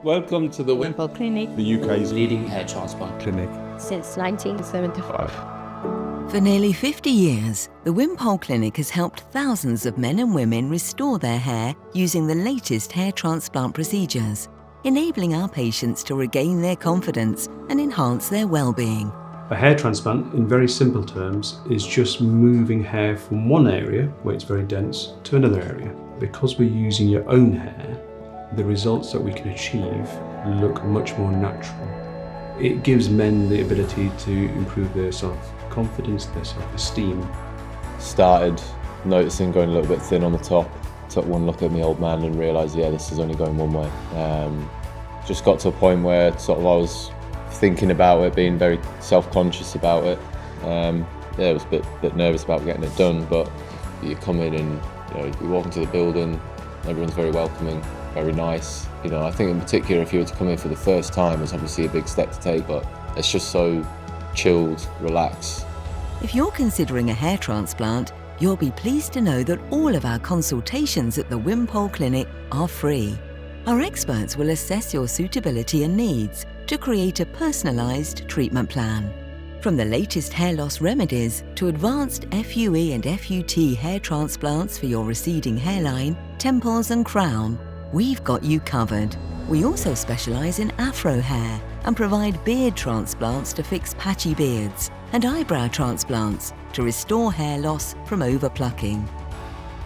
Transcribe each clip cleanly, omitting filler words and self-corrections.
Welcome to the Wimpole Clinic, the UK's leading hair transplant clinic since 1975. For nearly 50 years, the Wimpole Clinic has helped thousands of men and women restore their hair using the latest hair transplant procedures, enabling our patients to regain their confidence and enhance their well-being. A hair transplant, in very simple terms, is just moving hair from one area, where it's very dense, to another area. Because we're using your own hair, the results that we can achieve look much more natural. It gives men the ability to improve their self-confidence, their self-esteem. Started noticing going a little bit thin on the top. Took one look at my old man and realised, yeah, this is only going one way. Just got to a point where I was thinking about it, being very self-conscious about it. I was a bit nervous about getting it done, but you come in and you walk into the building, everyone's very welcoming, very nice. I think in particular if you were to come in for the first time, it's obviously a big step to take, but it's just so chilled, relaxed. If you're considering a hair transplant, you'll be pleased to know that all of our consultations at the Wimpole Clinic are free. Our experts will assess your suitability and needs to create a personalised treatment plan. From the latest hair loss remedies to advanced FUE and FUT hair transplants for your receding hairline, temples and crown, we've got you covered. We also specialise in afro hair and provide beard transplants to fix patchy beards and eyebrow transplants to restore hair loss from overplucking.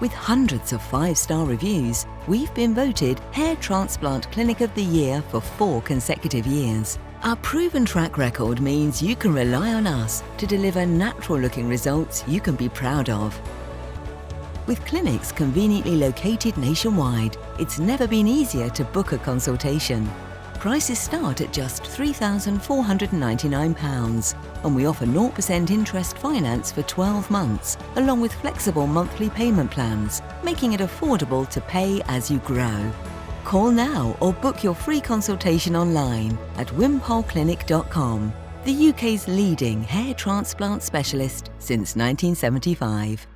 With hundreds of 5-star reviews, we've been voted Hair Transplant Clinic of the Year for 4 consecutive years. Our proven track record means you can rely on us to deliver natural-looking results you can be proud of. With clinics conveniently located nationwide, it's never been easier to book a consultation. Prices start at just £3,499 and we offer 0% interest finance for 12 months, along with flexible monthly payment plans, making it affordable to pay as you grow. Call now or book your free consultation online at wimpoleclinic.com, the UK's leading hair transplant specialist since 1975.